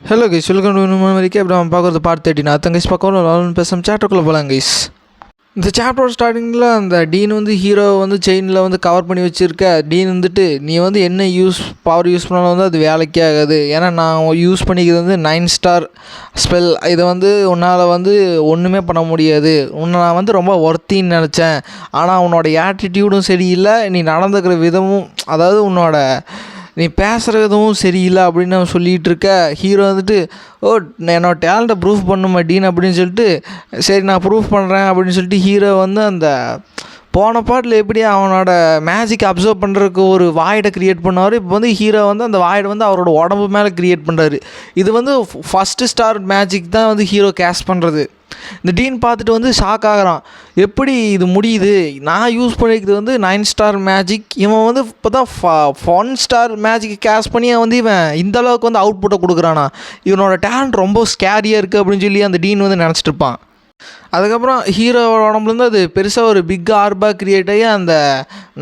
Hello guys, welcome to வரைக்கும் அப்புறம் நம்ம பார்க்குறது பார்ட் 13. அத்தன் கைஸ் பார்க்கணும் பேசாமல் சாப்டருக்குள்ளே போகலாம் கைஸ். இந்த சாப்டர் ஸ்டார்டிங்கில் அந்த டீன் வந்து ஹீரோ வந்து செயினில் வந்து கவர் பண்ணி வச்சுருக்க. டீன் வந்துட்டு நீ வந்து என்ன பவர் யூஸ் பண்ணாலும் வந்து அது வேலைக்கே ஆகாது. ஏன்னா நான் யூஸ் பண்ணிக்கிறது வந்து 9 ஸ்டார் ஸ்பெல். இதை வந்து உன்னால் வந்து ஒன்றுமே பண்ண முடியாது. உன்னை நான் வந்து ரொம்ப ஒர்த்தின்னு நினச்சேன். ஆனால் உன்னோட ஆட்டிடியூடும் சரியில்லை, நீ நடந்துக்கிற விதமும், அதாவது உன்னோட நீ பேசுகிற விதமும் சரியில்லை அப்படின்னு அவன் சொல்லிகிட்டு இருக்க. ஹீரோ வந்துட்டு என்னோட டேலண்ட்டை ப்ரூஃப் பண்ண மாட்டேன்னு அப்படின்னு சொல்லிட்டு, சரி நான் ப்ரூஃப் பண்ணுறேன் அப்படின்னு சொல்லிட்டு ஹீரோ வந்து அந்த போன பாட்டில் எப்படி அவனோட மேஜிக் அப்சர்வ் பண்ணுறதுக்கு ஒரு வாய்டை க்ரியேட் பண்ணார், இப்போ வந்து ஹீரோ வந்து அந்த வாய்டை வந்து அவரோட உடம்பு மேலே க்ரியேட் பண்ணுறாரு. இது வந்து ஃபஸ்ட்டு ஸ்டார் மேஜிக் தான் வந்து ஹீரோ கேஷ் பண்ணுறது. இந்த டீன் பார்த்துட்டு வந்து ஷாக் ஆகிறான். எப்படி இது முடியுது? நான் யூஸ் பண்ணிக்கிறது வந்து 9 ஸ்டார் மேஜிக், இவன் வந்து இப்போ தான் 1 ஸ்டார் மேஜிக் கேஷ் பண்ணி வந்து இவன் இந்தளவுக்கு வந்து அவுட்புட்டை கொடுக்குறானா? இவனோட டேலண்ட் ரொம்ப ஸ்கேரியாக இருக்குது அப்படின்னு சொல்லி அந்த டீன் வந்து நினச்சிட்டு இருப்பான். அதுக்கப்புறம் ஹீரோவோட உடம்புலேருந்து அது பெருசாக ஒரு பிக் ஆர்பாக க்ரியேட் ஆகி அந்த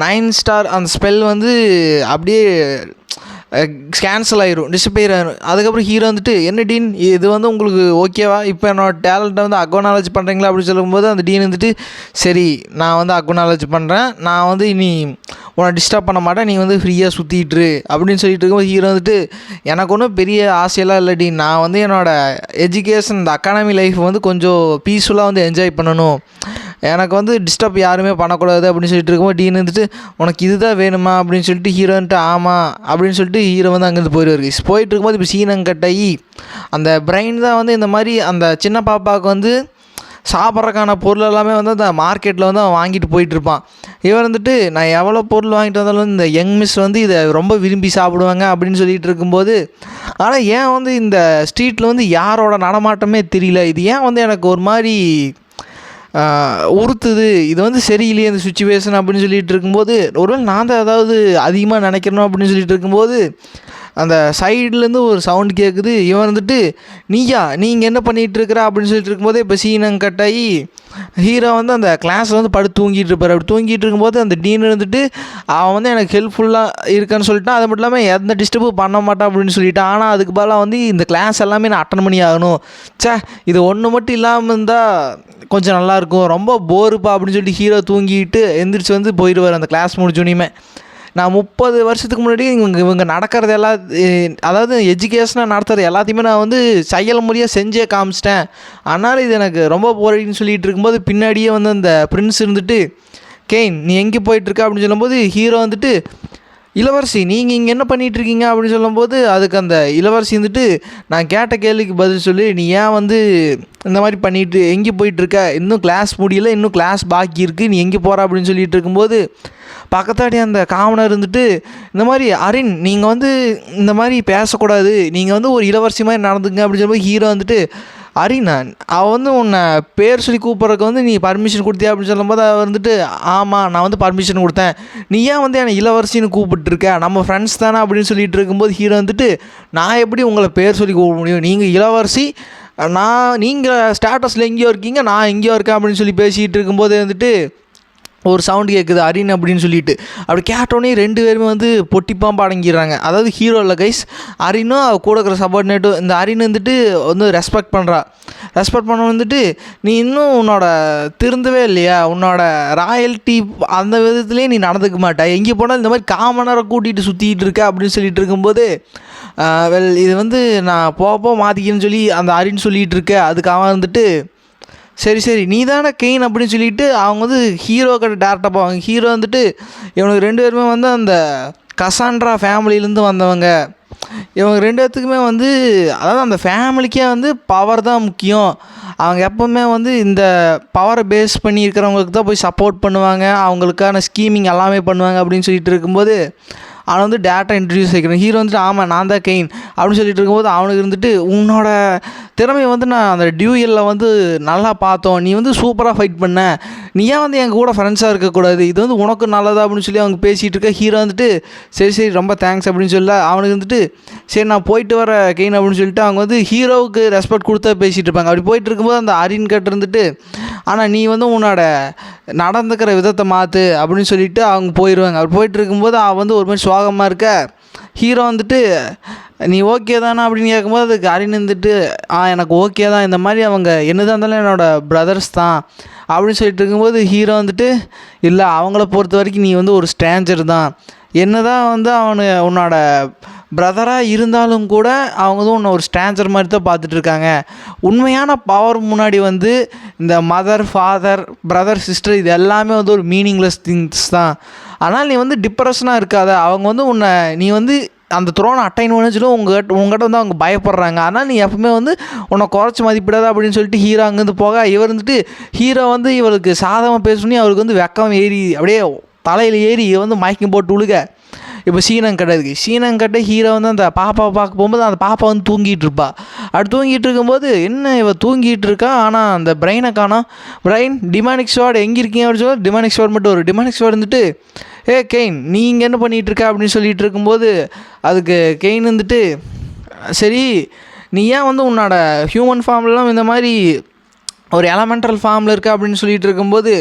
9 ஸ்டார் அந்த ஸ்பெல் வந்து அப்படியே கேன்சல் ஆகிரும், டிஸப்பியர் ஆகிரும். அதுக்கப்புறம் ஹீரோ வந்துட்டு, என்ன டீன் இது வந்து உங்களுக்கு ஓகேவா? இப்போ என்னோடய டேலண்ட்டை வந்து அக்னாலேஜ் பண்ணுறீங்களா அப்படின்னு சொல்லும்போது அந்த டீன் வந்துட்டு, சரி நான் வந்து அக்னாலேஜ் பண்ணுறேன், நான் வந்து இனி உன்னை டிஸ்டர்ப் பண்ண மாட்டேன், நீ வந்து ஃப்ரீயாக சுற்றிட்டுரு அப்படின்னு சொல்லிட்டு இருக்கும்போது ஹீரோ வந்துட்டு, எனக்கு ஒன்றும் பெரிய ஆசையெல்லாம் இல்லை டீன், நான் வந்து என்னோடய எஜுகேஷன் இந்த அகாடமி லைஃப் வந்து கொஞ்சம் பீஸ்ஃபுல்லாக வந்து என்ஜாய் பண்ணணும், எனக்கு வந்து டிஸ்டர்ப் யாருமே பண்ணக்கூடாது அப்படின்னு சொல்லிட்டு இருக்கும்போது டீன் வந்துட்டு, உனக்கு இதுதான் வேணுமா அப்படின்னு சொல்லிட்டு ஹீரோ வந்துட்டு, ஆமாம் அப்படின்னு சொல்லிட்டு ஹீரோ வந்து அங்கேருந்து போயிடுவார். போயிட்டு இருக்கும்போது இப்போ சீனம் கட்டாயி அந்த பிரெயின் தான் வந்து இந்த மாதிரி அந்த சின்ன பாப்பாவுக்கு வந்து சாப்பிட்றதுக்கான பொருள் எல்லாமே வந்து அந்த மார்க்கெட்டில் வந்து அவன் வாங்கிட்டு போயிட்டுருப்பான். இவன் வந்துட்டு, நான் எவ்வளோ பொருள் வாங்கிட்டு வந்தாலும் இந்த யங் மிஸ் வந்து இதை ரொம்ப விரும்பி சாப்பிடுவாங்க அப்படின்னு சொல்லிட்டு இருக்கும்போது, ஆனால் ஏன் வந்து இந்த ஸ்ட்ரீட்டில் வந்து யாரோட நடமாட்டமே தெரியல, இது ஏன் வந்து எனக்கு ஒரு மாதிரி உறுத்துது, இது வந்து சரியில்லையே இந்த சுச்சுவேஷன் அப்படின்னு சொல்லிட்டு இருக்கும்போது, ஒருவேளை நான் தான் ஏதாவது அதிகமாக நினைக்கிறணும் அப்படின்னு சொல்லிட்டு இருக்கும்போது அந்த சைட்லேருந்து ஒரு சவுண்டு கேட்குது. இவன் வந்துட்டு, நீங்கள் என்ன பண்ணிகிட்ருக்குற அப்படின்னு சொல்லிட்டு இருக்கும்போது இப்போ சீனம் கட்டாயி ஹீரோ வந்து அந்த கிளாஸில் வந்து படுத்து தூங்கிட்டு இருப்பார். அப்படி தூங்கிட்டு இருக்கும்போது அந்த டீன் இருந்துட்டு, அவன் வந்து எனக்கு ஹெல்ப்ஃபுல்லாக இருக்கான்னு சொல்லிட்டான். அது மட்டும் இல்லாமல் எந்த டிஸ்டர்பும் பண்ண மாட்டான் அப்படின்னு சொல்லிட்டான். ஆனால் அதுக்கு பதிலாக வந்து இந்த கிளாஸ் எல்லாமே நான் அட்டன் பண்ணி ஆகணும், இது ஒன்று மட்டும் இல்லாமல் இருந்தால் கொஞ்சம் நல்லாயிருக்கும், ரொம்ப போருப்பா அப்படின்னு சொல்லிட்டு ஹீரோ தூங்கிட்டு எந்திரிச்சு வந்து போயிடுவார். அந்த கிளாஸ் முடிச்சோனையுமே, நான் 30 வருஷத்துக்கு முன்னாடி இவங்க நடக்கிறது அதாவது எஜுகேஷனாக நடத்துகிறது எல்லாத்தையுமே நான் வந்து செயல் முறையாக செஞ்சே காமிச்சிட்டேன், அதனால் இது எனக்கு ரொம்ப போரின்னு சொல்லிகிட்டு இருக்கும்போது பின்னாடியே வந்து அந்த பிரின்ஸ் இருந்துட்டு, கெயின் நீ எங்கே போயிட்டுருக்க அப்படின்னு சொல்லும்போது ஹீரோ வந்துட்டு, இளவரசி நீங்கள் இங்கே என்ன பண்ணிகிட்ருக்கீங்க அப்படின்னு சொல்லும்போது அதுக்கு அந்த இளவரசி வந்துட்டு, நான் கேட்ட கேள்விக்கு பதில் சொல்லி, நீ ஏன் வந்து இந்த மாதிரி பண்ணிட்டு எங்கே போயிட்டுருக்க, இன்னும் கிளாஸ் முடியல, இன்னும் கிளாஸ் பாக்கி இருக்குது, நீ எங்கே போகிற அப்படின்னு சொல்லிட்டு இருக்கும்போது பக்கத்தாடி அந்த காமனர் இருந்துட்டு, இந்த மாதிரி அரின் நீங்கள் வந்து இந்த மாதிரி பேசக்கூடாது, நீங்கள் வந்து ஒரு இளவரசி மாதிரி நடந்துங்க அப்படின்னு சொல்லும்போது ஹீரோ வந்துட்டு, அரினா அவள் வந்து உன்னை பேர் சொல்லி கூப்பிட்றதுக்கு வந்து நீ பர்மிஷன் கொடுத்தியா அப்படின்னு சொல்லும்போது அவர் வந்துட்டு, ஆமாம் நான் வந்து பர்மிஷன் கொடுத்தேன், நீ ஏன் வந்து என்னை இளவரசின்னு கூப்பிட்டுருக்க, நம்ம ஃப்ரெண்ட்ஸ் தானே அப்படின்னு சொல்லிட்டு இருக்கும்போது ஹீரோ வந்துட்டு, நான் எப்படி உங்களை பேர் சொல்லி கூப்பிட முடியும், நீங்கள் இளவரசி, நீங்கள் ஸ்டேட்டஸில் எங்கேயோ இருக்கீங்க, நான் எங்கேயோ இருக்கேன் அப்படின்னு சொல்லி பேசிகிட்டு இருக்கும்போது வந்துட்டு ஒரு சவுண்டு கேட்குது, அரின் அப்படின்னு சொல்லிட்டு. அப்படி கேட்டோடனே 2 பேருமே வந்து பொட்டிப்பாம்பு அடங்கிடுறாங்க. அதாவது ஹீரோ இல்லை கைஸ், அரினும் அவள் கூட இருக்கிற சபார்டினேட்டும். இந்த அரின் வந்துட்டு வந்து ரெஸ்பெக்ட் பண்ண வந்துட்டு, நீ இன்னும் உன்னோட திருந்தவே இல்லையா, உன்னோட ராயல்ட்டி அந்த விதத்துலேயே நீ நடந்துக்க மாட்டா, எங்கே போனாலும் இந்த மாதிரி காமனரை கூட்டிகிட்டு சுற்றிக்கிட்டு இருக்க அப்படின்னு சொல்லிட்டு இருக்கும்போது, இது வந்து நான் போக மாற்றிக்கின்னு சொல்லி அந்த அரின் சொல்லிகிட்டு இருக்க. அதுக்கு அவன் வந்துட்டு, சரி நீ தானே கெயின் அப்படின்னு சொல்லிட்டு அவங்க வந்து ஹீரோ கிட்ட டேரெக்டாக போவாங்க. ஹீரோ வந்துட்டு, இவனுக்கு 2 பேருமே வந்து அந்த கசாண்ட்ரா ஃபேமிலியிலேருந்து வந்தவங்க, இவங்க 2 பேர்த்துக்குமே வந்து அதாவது அந்த ஃபேமிலிக்கே வந்து பவர் தான் முக்கியம், அவங்க எப்போவுமே வந்து இந்த பவரை பேஸ் பண்ணி இருக்கிறவங்களுக்கு தான் போய் சப்போர்ட் பண்ணுவாங்க, அவங்களுக்கான ஸ்கீமிங் எல்லாமே பண்ணுவாங்க அப்படின்னு சொல்லிட்டு இருக்கும்போது அவனை வந்து டேரெக்டாக இன்ட்ரடியூஸ் ஆகிக்கிறேன். ஹீரோ வந்துட்டு, ஆமாம் நான் தான் கெயின் அப்படின்னு சொல்லிட்டு இருக்கும்போது அவனுக்கு இருந்துட்டு, உன்னோட திறமையை வந்து நான் அந்த டியூயலில் வந்து நல்லா பார்த்தோம், நீ வந்து சூப்பராக ஃபைட் பண்ண, நீ ஏன் வந்து எங்கள் கூட ஃப்ரெண்ட்ஸாக இருக்கக்கூடாது, இது வந்து உனக்கு நல்லதா அப்படின்னு சொல்லி அவங்க பேசிகிட்டு இருக்க. ஹீரோ வந்துட்டு, சரி ரொம்ப தேங்க்ஸ் அப்படின்னு சொல்ல அவனுக்கு வந்துட்டு, சரி நான் போயிட்டு வர கெயின் அப்படின்னு சொல்லிட்டு அவங்க வந்து ஹீரோவுக்கு ரெஸ்பெக்ட் கொடுத்தா பேசிகிட்டு இருப்பாங்க. அப்படி போயிட்டு இருக்கும்போது அந்த அரின் கிட்ட இருந்துட்டு, ஆனால் நீ வந்து உன்னோட நடந்துக்கிற விதத்தை மாற்று அப்படின்னு சொல்லிட்டு அவங்க போயிடுவாங்க. அப்படி போயிட்டு இருக்கும்போது அவன் வந்து ஒரு மாதிரி சோகமாக இருக்க. ஹீரோ வந்துட்டு நீ ஓகே தானா அப்படின்னு கேட்கும்போது அதுக்கு அரின் வந்துட்டு எனக்கு ஓகே தான், இந்த மாதிரி அவங்க என்னதான் இருந்தாலும் என்னோடய பிரதர்ஸ் தான் அப்படின்னு சொல்லிட்டு இருக்கும்போது ஹீரோ வந்துட்டு இல்லை, அவங்கள பொறுத்த வரைக்கும் நீ வந்து ஒரு ஸ்ட்ரேஞ்சர் தான், என்ன தான் வந்து உன்னோட பிரதராக இருந்தாலும் கூட அவங்க வந்து உன்னை ஒரு ஸ்ட்ரேஞ்சர் மாதிரி தான் பார்த்துட்ருக்காங்க. உண்மையான பவர் முன்னாடி வந்து இந்த மதர், ஃபாதர், பிரதர், சிஸ்டர் இது எல்லாமே வந்து ஒரு மீனிங்லெஸ் திங்ஸ் தான். ஆனால் நீ வந்து டிப்ரெஷனாக இருக்காத, அவங்க வந்து நீ வந்து அந்த த்ரோனை அட்டைன் பண்ண சொல்லி உங்கள்கிட்ட வந்து அவங்க பயப்படுறாங்க. ஆனால் நீ எப்பவுமே வந்து உன்னை குறைச்சி மதிப்பிடாத அப்படின்னு சொல்லிட்டு ஹீரோ அங்கேருந்து போக, இவர் வந்துட்டு ஹீரோ வந்து இவளுக்கு சாதமாக பேசணுன்னே அவருக்கு வந்து வெக்கம் ஏறி அப்படியே தலையில் ஏறி வந்து மயக்கம் போட்டு விழுக. இப்போ சீனங்கட்டை இருக்குது. சீனங்கட்டை ஹீரோ வந்து அந்த பாப்பாவை பார்க்க போகும்போது அந்த பாப்பா வந்து தூங்கிட்டு இருப்பா. அப்படி தூங்கிட்டு இருக்கும்போது என்ன இவ தூங்கிட்டு இருக்கா, ஆனால் அந்த பிரெயினை காணோம். பிரெயின் டிமானிக் ஸ்வார்டு எங்கே இருக்கீங்க அப்படின்னு சொல்லி டிமானிக் ஸ்வார்டு மட்டும் ஒரு டிமானிக் ஸ்வார்டு வந்துட்டு கெயின் நீ இங்கே என்ன பண்ணிகிட்டு இருக்க அப்படின்னு சொல்லிட்டு இருக்கும்போது அதுக்கு கெயின் வந்துட்டு சரி நீ ஏன் வந்து உன்னோட ஹியூமன் ஃபார்ம்லாம் இந்த மாதிரி ஒரு எலமெண்டல் ஃபார்மில் இருக்குது அப்படின்னு சொல்லிட்டு இருக்கும்போது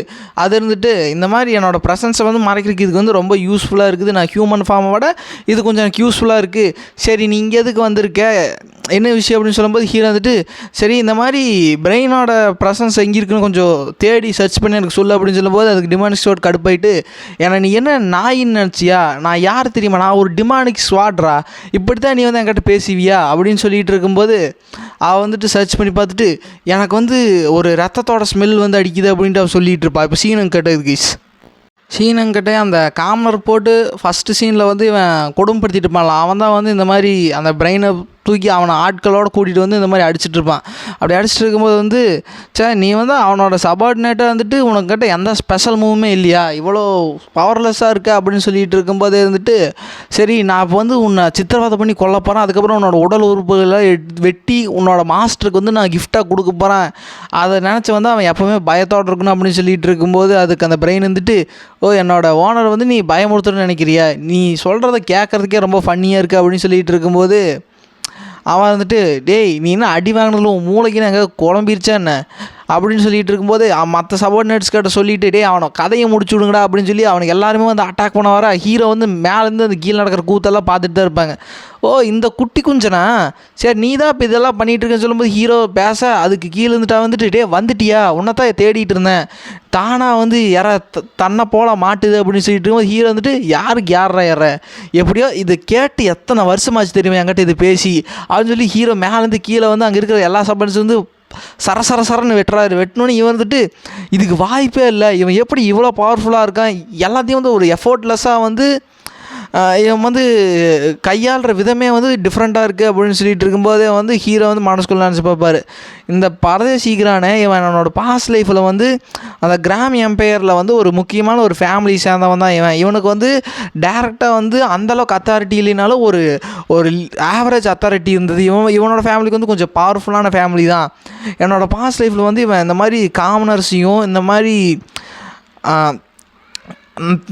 அது இருந்துட்டு இந்த மாதிரி என்னோடய ப்ரெசன்ஸை வந்து மறைக்கிறதுக்கு இதுக்கு வந்து ரொம்ப யூஸ்ஃபுல்லாக இருக்குது, நான் ஹியூமன் ஃபார்மை விட இது கொஞ்சம் எனக்கு யூஸ்ஃபுல்லாக இருக்குது, சரி நீ இங்கே எதுக்கு வந்திருக்க என்ன விஷயம் அப்படின்னு சொல்லும்போது ஹீரோ வந்துட்டு சரி இந்த மாதிரி பிரெயினோட ப்ரெசன்ஸ் எங்கே இருக்குன்னு கொஞ்சம் தேடி சர்ச் பண்ணி எனக்கு சொல்லு அப்படின்னு சொல்லும்போது அதுக்கு டிமானிக் ஸ்வாட் கடுப்பாயிட்டு நீ என்ன நாயின்னு நினச்சியா, நான் யார் தெரியுமா, நான் ஒரு டிமானிக் ஸ்வாட்ரா, இப்படி தான் நீ வந்து என்கிட்ட பேசுவியா அப்படின்னு சொல்லிட்டு இருக்கும்போது அவள் வந்துட்டு சர்ச் பண்ணி பார்த்துட்டு எனக்கு வந்து ஒரு ரத்தத்தோட ஸ்மெல் வந்து அடிக்குது அப்படின்ட்டு அவன் சொல்லிகிட்டு இருப்பா. இப்போ சீனங்கட்டை கீஸ் சீனங்கிட்ட அந்த காமனர் போட்டு ஃபஸ்ட்டு சீனில் வந்து இவன் கொடுமைப்படுத்திட்டு இருப்பான்ல, அவன் தான் வந்து இந்த மாதிரி அந்த பிரெயினை தூக்கி அவனை ஆட்களோடு கூட்டிகிட்டு வந்து இந்த மாதிரி அடிச்சிட்ருப்பான். அப்படி அடிச்சுட்டு இருக்கும்போது வந்து நீ வந்து அவனோட சபார்டினேட்டாக வந்துட்டு உனக்கிட்ட எந்த ஸ்பெஷல் மூவுமே இல்லையா, இவ்வளோ பவர்லெஸ்ஸாக இருக்க அப்படின்னு சொல்லிட்டு இருக்கும்போதே வந்துட்டு சரி நான் இப்போ வந்து உன்னை சித்திரவதை பண்ணி கொல்ல போகிறேன், அதுக்கப்புறம் உன்னோட உடல் உறுப்புகளை வெட்டி உன்னோட மாஸ்டருக்கு வந்து நான் கிஃப்டாக கொடுக்க போகிறேன், அதை நினச்சி வந்து அவன் எப்போவுமே பயத்தோடு இருக்கணும் அப்படின்னு சொல்லிட்டு இருக்கும்போது அதுக்கு அந்த பிரெயின் வந்துட்டு என்னோடய ஓனர் வந்து நீ பயமுறுத்துன்னு நினைக்கிறியா, நீ சொல்கிறத கேட்குறதுக்கே ரொம்ப ஃபன்னியாக இருக்குது அப்படின்னு சொல்லிட்டு இருக்கும்போது அவன் வந்துட்டு டேய் நீ என்ன அடி வாங்கினதுல உன் மூளைக்கு எங்கே குழம்பிருச்சா என்ன அப்படின்னு சொல்லிட்டு இருக்கும்போது மற்ற சபார்டினேட்ஸ் கிட்ட சொல்லிட்டு டே அவனை கதையை முடிச்சு விடுங்கடா அப்படின்னு சொல்லி அவனுக்கு எல்லாருமே வந்து அட்டாக் பண்ண வர ஹீரோ வந்து மேலேருந்து அந்த கீழே நடக்கிற கூத்தெல்லாம் பார்த்துட்டு தான் இருப்பாங்க. இந்த குட்டி குஞ்சனா சரி நீ தான் இப்போ இதெல்லாம் பண்ணிகிட்டு இருக்கேன்னு சொல்லும்போது ஹீரோ பேச அதுக்கு கீழே இருந்துட்டா வந்துட்டு டே வந்துட்டியா உன்னைத்தான் தேடிட்டு இருந்தேன், தானாக வந்து தன்னை போல மாட்டுது அப்படின்னு சொல்லிட்டு இருக்கும்போது ஹீரோ வந்துட்டு யாருக்கு யாரா எப்படியோ இதை கேட்டு எத்தனை வருஷமாச்சு தெரியுமா என்கிட்ட இது பேசி அப்படின்னு சொல்லி ஹீரோ மேலேருந்து கீழே வந்து அங்கே இருக்கிற எல்லா சபார்டினேட்ஸ் வந்து சரசரன்னு வெட்டினோன்னு இவன் வந்துட்டு இதுக்கு வாய்ப்பே இல்லை, இவன் எப்படி இவ்வளோ பவர்ஃபுல்லாக இருக்கான், எல்லாத்தையும் வந்து ஒரு எஃபோர்ட்லெஸ்ஸாக வந்து இவன் வந்து கையாளுற விதமே வந்து டிஃப்ரெண்ட்டாக இருக்குது அப்படின்னு சொல்லிட்டு இருக்கும்போதே வந்து ஹீரோ வந்து மனசுக்குள்ள நினச்சி பார்ப்பார், இந்த பரதேசிக்கிறானே இவன் என்னோடய பாஸ்ட் லைஃப்பில் வந்து அந்த கிராம் எம்பையரில் வந்து ஒரு முக்கியமான ஒரு ஃபேமிலி சேர்ந்தவன் தான் இவனுக்கு வந்து டேரெக்டாக வந்து அந்தளவுக்கு அத்தாரிட்டி இல்லைனாலும் ஒரு ஆவரேஜ் அத்தாரிட்டி இருந்தது, இவனோட ஃபேமிலிக்கு வந்து கொஞ்சம் பவர்ஃபுல்லான ஃபேமிலி தான், என்னோடய பாஸ்ட் லைஃப்பில் வந்து இவன் இந்த மாதிரி காமனர்ஸையும் இந்த மாதிரி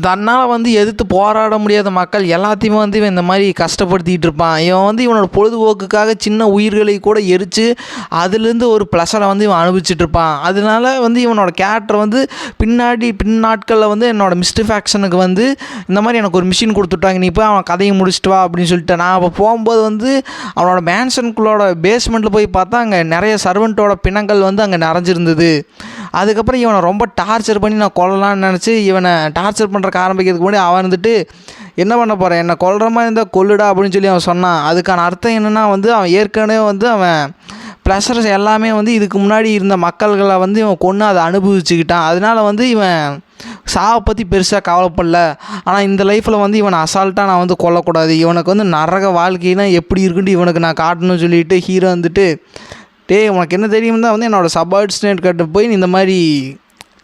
தன்னால் வந்து எதிர்த்து போராட முடியாத மக்கள் எல்லாத்தையுமே வந்து இவன் இந்த மாதிரி கஷ்டப்படுத்திகிட்டு இருப்பான், இவன் வந்து இவனோட பொழுதுபோக்குக்காக சின்ன உயிர்களை கூட எரித்து அதுலேருந்து ஒரு ப்ளஸரை வந்து இவன் அனுபவிச்சுட்ருப்பான். அதனால வந்து இவனோட கேரக்டர் வந்து பின்னாட்களில் வந்து என்னோடய மிஸ்டிஃபேக்ஷனுக்கு வந்து இந்த மாதிரி எனக்கு ஒரு மிஷின் கொடுத்துட்டாங்க, நீ போய் அவன் கதையை முடிச்சுட்டு வா அப்படின்னு சொல்லிட்டு நான் அப்போ போகும்போது வந்து அவனோட மேன்ஷனுக்குள்ளோட பேஸ்மெண்ட்டில் போய் பார்த்தா அங்கே நிறைய சர்வெண்ட்டோட பிணங்கள் வந்து அங்கே நிறைஞ்சிருந்தது. அதுக்கப்புறம் இவனை ரொம்ப டார்ச்சர் பண்ணி நான் கொல்லலான்னு நினச்சி இவனை டார்ச்சர் பண்ணுறக்கு ஆரம்பிக்கிறதுக்கு முன்னாடி அவன் வந்துட்டு என்ன பண்ண போகிறேன், என்னை கொல்கிற மாதிரி இருந்தால் கொல்லுடா அப்படின்னு சொல்லி அவன் சொன்னான். அதுக்கான அர்த்தம் என்னென்னா வந்து அவன் ஏற்கனவே வந்து அவன் ப்ளஷர்ஸ் எல்லாமே வந்து இதுக்கு முன்னாடி இருந்த மக்கள்களை வந்து இவன் கொன்று அதை அனுபவிச்சுக்கிட்டான். அதனால் வந்து இவன் சாவை பற்றி பெருசாக கவலைப்படல, ஆனால் இந்த லைஃப்பில் வந்து இவனை அசால்ட்டாக நான் வந்து கொல்லக்கூடாது, இவனுக்கு வந்து நரக வாழ்க்கைனா எப்படி இருக்குன்ட்டு இவனுக்கு நான் காட்டணும்னு சொல்லிட்டு ஹீரோ வந்துட்டு உனக்கு என்ன தெரியும் தான் வந்து என்னோடய சபார்டினேட் கிட்ட போய் நீ இந்த மாதிரி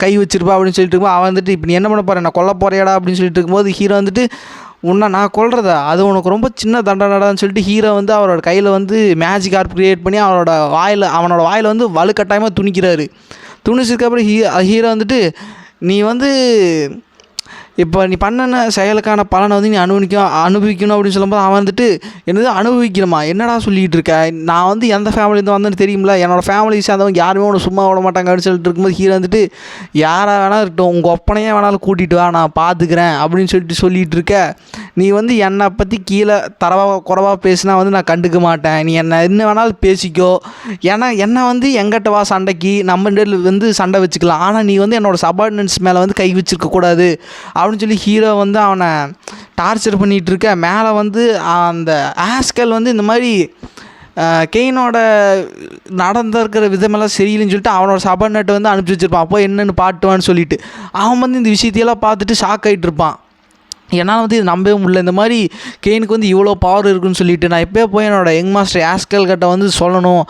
கை வச்சிருப்பா அப்படின்னு சொல்லிட்டு இருக்கும்போது அவன் வந்துட்டு இப்போ நீ என்ன பண்ண போகிறேன் நான் கொல்ல போறியாடா அப்படின்னு சொல்லிட்டு இருக்கும்போது ஹீரோ வந்துட்டு உன்னை நான் கொல்றதா அது உனக்கு ரொம்ப சின்ன தண்டனைடான்னு சொல்லிட்டு ஹீரோ வந்து அவரோட கையில் வந்து மேஜிக் ஆர்ப் க்ரியேட் பண்ணி அவனோட வாயில் வந்து வலுக்கட்டாயமாக துணிக்கிறாரு. துணிச்சதுக்கப்புறம் ஹீரோ வந்துட்டு நீ வந்து இப்போ நீ பண்ணன செயலுக்கான பலனை வந்து நீ அனுபவிக்கணும் அப்படின்னு சொல்லும்போது அவன் வந்துட்டு என்னது அனுபவிக்கணுமா என்னடா சொல்லிகிட்டு இருக்க, நான் வந்து எந்த ஃபேமிலியிருந்து வந்தேன்னு தெரியுமில்ல, என்னோடய ஃபேமிலி சேர்ந்தவங்க யாருமே ஒன்று சும்மா விட மாட்டாங்க அப்படின்னு சொல்லிட்டு இருக்கும்போது ஹீரோ வந்துட்டு யாராக வேணாலும் இருக்கட்டும் உங்கள் ஒப்பனையே வேணாலும் கூட்டிகிட்டு வா நான் பார்த்துக்கிறேன் அப்படின்னு சொல்லிட்டு இருக்க, நீ வந்து என்னை பற்றி கீழே குறைவாக பேசினா வந்து நான் கண்டுக்க மாட்டேன், நீ என்ன வேணாலும் பேசிக்கோ, ஏன்னா என்னை வந்து எங்கிட்ட வா சண்டைக்கு, நம்ம வந்து சண்டை வச்சுக்கலாம், ஆனால் நீ வந்து என்னோடய சபார்டினேட்ஸ் மேலே வந்து கை வச்சுருக்கக்கூடாது அப்படின்னு சொல்லி ஹீரோ வந்து அவனை டார்ச்சர் பண்ணிகிட்ருக்க. மேலே வந்து அந்த ஆஸ்கல் வந்து இந்த மாதிரி கெயினோட நடந்திருக்கிற விதமெல்லாம் சரியில்லைன்னு சொல்லிட்டு அவனோட சபார்டினேட்டை வந்து அனுப்பிச்சி வச்சுருப்பான். அப்போ என்னென்னு பாட்டுவான்னு சொல்லிட்டு அவன் வந்து இந்த விஷயத்தையெல்லாம் பார்த்துட்டு ஷாக் ஆகிட்டு இருப்பான். என்னால் வந்து இது நம்பவே முடியல, இந்த மாதிரி கெயினுக்கு வந்து இவ்வளோ பவர் இருக்குன்னு சொல்லிட்டு நான் எப்போயே போய் என்னோடய யங் மாஸ்டர் ஆஸ்கல் கிட்ட வந்து சொல்லணும்.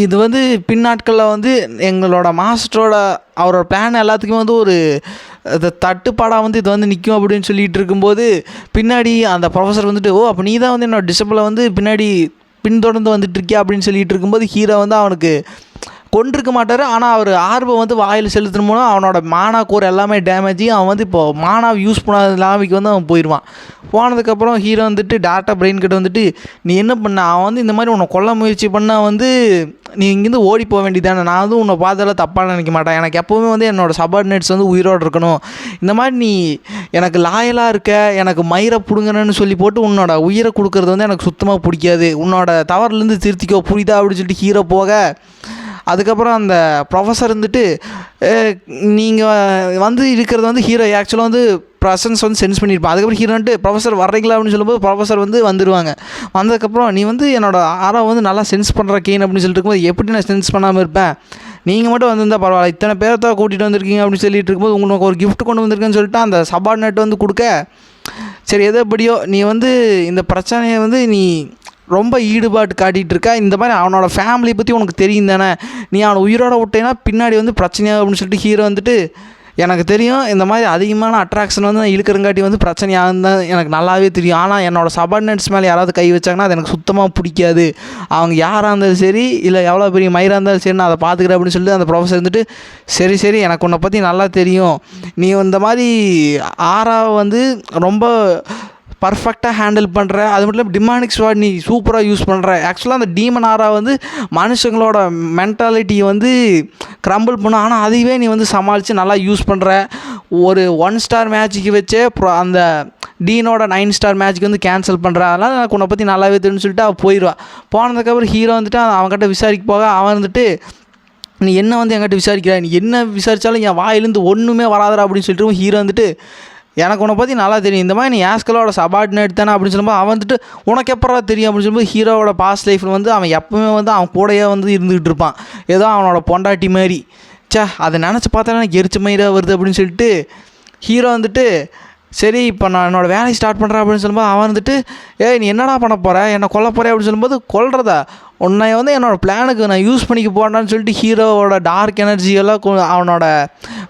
இது வந்து பின்னாட்களில் வந்து எங்களோட மாஸ்டரோட அவரோட பிளான் எல்லாத்துக்குமே வந்து ஒரு தட்டுப்பாடாக வந்து இது வந்து நிற்கும் அப்படின்னு சொல்லிட்டு இருக்கும்போது பின்னாடி அந்த ப்ரொஃபஸர் வந்துட்டு, ஓ அப்போ நீ தான் வந்து என்னோடய டிசிப்ளை வந்து பின்னாடி பின்தொடர்ந்து வந்துட்டுருக்கியா அப்படின்னு சொல்லிட்டு இருக்கும்போது ஹீரோ வந்து அவனுக்கு கொண்டிருக்க மாட்டார். ஆனால் அவர் ஆர்வம் வந்து வாயில் செலுத்தணும், அவனோட மானா கோர் எல்லாமே டேமேஜ், அவன் வந்து இப்போது மானாவை யூஸ் பண்ணாத லாமிக்கு வந்து அவன் போயிடுவான். போனதுக்கப்புறம் ஹீரோ வந்துட்டு டேரக்டாக பிரெயின் கிட்ட வந்துட்டு, நீ என்ன பண்ண, அவன் வந்து இந்த மாதிரி உன்னை கொல்ல முயற்சி பண்ணால் வந்து நீ இங்கேருந்து ஓடி போக வேண்டியதானே, நான் வந்து உன்னை பார்த்ததெல்லாம் தப்பாக நினைக்க மாட்டேன், எனக்கு எப்போவுமே வந்து என்னோடய சபார்டினேட்ஸ் வந்து உயிரோடு இருக்கணும், இந்த மாதிரி நீ எனக்கு லாயலாக இருக்க, எனக்கு மயிரை பிடுங்கணுன்னு சொல்லி போட்டு உன்னோட உயிரை கொடுக்குறது வந்து எனக்கு சுத்தமாக பிடிக்காது, உன்னோட தவறுலேருந்து திருத்திக்கோ புரியுதா அப்படின்னு சொல்லிட்டு ஹீரோ போக, அதுக்கப்புறம் அந்த ப்ரொஃபஸர் வந்துட்டு நீங்கள் வந்து இருக்கிறது வந்து ஹீரோ ஆக்சுவலாக வந்து ப்ரெசன்ஸ் வந்து சென்ஸ் பண்ணியிருப்பான். அதுக்கப்புறம் ஹீரோ வந்துட்டு ப்ரொஃபஸர் வர்றீங்களா அப்படின்னு சொல்லும்போது ப்ரொஃபஸர் வந்து வந்துடுவாங்க. வந்ததுக்கப்புறம் நீ வந்து என்னோடய ஆரா வந்து நல்லா சென்ஸ் பண்ணுற கெயின் அப்படின்னு சொல்லிட்டு இருக்கும்போது எப்படி நான் சென்ஸ் பண்ணாமல் இருப்பேன், நீங்கள் மட்டும் வந்திருந்தால் பரவாயில்ல, இத்தனை பேரை தான் கூட்டிகிட்டு வந்திருக்கீங்க அப்படின்னு சொல்லிட்டு இருக்கும்போது உங்களுக்கு ஒரு கிஃப்ட் கொண்டு வந்திருக்கேன்னு சொல்லிட்டு அந்த சபார்டினேட் வந்து கொடுக்க, சரி எதோ எப்படியோ நீ வந்து இந்த பிரச்சனையை வந்து நீ ரொம்ப ஈடுபாடு காட்டிகிட்டு இருக்கா, இந்த மாதிரி அவனோட ஃபேமிலி பற்றி உனக்கு தெரியும் தானே, நீ அவனை உயிரோட விட்டேன்னா பின்னாடி வந்து பிரச்சனையாக அப்படின்னு சொல்லிட்டு ஹீரோ வந்துட்டு, எனக்கு தெரியும் இந்த மாதிரி அதிகமான அட்ராக்ஷன் வந்து நான் இழுக்கிறங்காட்டி வந்து பிரச்சனையாகுன்னு தான் எனக்கு நல்லாவே தெரியும், ஆனால் என்னோடய சபார்டினேட்ஸ் மேலே யாராவது கை வச்சாங்கன்னா அது எனக்கு சுத்தமாக பிடிக்காது, அவங்க யாராக இருந்தாலும் சரி இல்லை எவ்வளோ பெரிய மயிராக இருந்தாலும் சரி நான் அதை பார்த்துக்கிறேன் அப்படின்னு சொல்லிட்டு அந்த ப்ரொஃபஸர் வந்துட்டு, சரி எனக்கு உன்னை பற்றி நல்லா தெரியும், நீ இந்த மாதிரி ஆறாவை வந்து ரொம்ப பர்ஃபெக்டாக ஹேண்டில் பண்ணுற, அது மட்டும் இல்லாமல் டிமானிக் ஸ்வாட் நீ சூப்பராக யூஸ் பண்ணுற, ஆக்சுவலாக அந்த டீமன் ஆரா வந்து மனுஷங்களோட மென்டாலிட்டியை வந்து க்ரம்பிள் பண்ணும், ஆனால் அதையே நீ வந்து சமாளித்து நல்லா யூஸ் பண்ணுற, ஒரு 1 ஸ்டார் மேட்சுக்கு வச்சே அந்த டீனோட 9 ஸ்டார் மேட்ச்சுக்கு வந்து கேன்சல் பண்ணுற, அதனால் எனக்கு உன்னை பற்றி நல்லாவே தெரியும்னு சொல்லிட்டு அவள் போயிடுவாள். போனதுக்கப்புறம் ஹீரோ வந்துட்டு அவன்கிட்ட விசாரிக்க போக, அவன் வந்துட்டு நீ என்ன வந்து என்கிட்ட விசாரிக்கிற, நீ என்ன விசாரித்தாலும் என் வாயிலேருந்து ஒன்றுமே வராதரா அப்படின்னு சொல்லிட்டு ஹீரோ வந்துட்டு, எனக்கு உன்னை பற்றி நல்லா தெரியும், இந்த மாதிரி நீ ஆஸ்கலோட சபார்டினேட் தானே அப்படின்னு சொல்லும்போது அவன் வந்துட்டு உனக்கு எப்படா தெரியும் அப்படின்னு சொல்லும்போது ஹீரோவோட பாஸ்ட் லைஃப்பில் வந்து அவன் எப்பவுமே வந்து அவன் கூடையே வந்து இருந்துக்கிட்டு இருப்பான், ஏதோ அவனோட பொண்டாட்டி மாதிரி, அதை நினச்சி பார்த்தாலே எனக்கு எரிச்ச மயிராக வருது அப்படின்னு சொல்லிட்டு ஹீரோ வந்துட்டு, சரி இப்போ நான் என்னோடய வேலையை ஸ்டார்ட் பண்ணுறேன் அப்படின்னு சொல்லும்போது அவன் வந்துட்டு, நீ என்னடா பண்ண போகிற, என்னை கொல்ல போகிறேன் அப்படின்னு சொல்லும்போது, கொல்றதா, உன்னை வந்து என்னோடய பிளானுக்கு நான் யூஸ் பண்ணிக்க போகிறேன்னு சொல்லிட்டு ஹீரோவோட டார்க் எனர்ஜியெல்லாம் அவனோட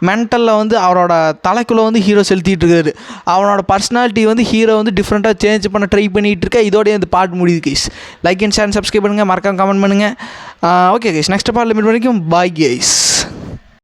மென்டலில் வந்து அவரோட தலைக்குள்ளே வந்து ஹீரோ செலுத்திட்டு இருக்காரு, அவனோட பர்சனாலிட்டி வந்து ஹீரோ வந்து டிஃப்ரெண்ட்டாக சேஞ்ச் பண்ண ட்ரை பண்ணிகிட்டு இருக்க. இதோடய இந்த பார்ட் முடியுது guys. Like and share subscribe பண்ணுங்கள், மறக்காம கமெண்ட் பண்ணுங்கள். ஓகே கைஸ், நெக்ஸ்ட் பார்ட்டில் மீட் பண்ணிக்கும். Bye guys.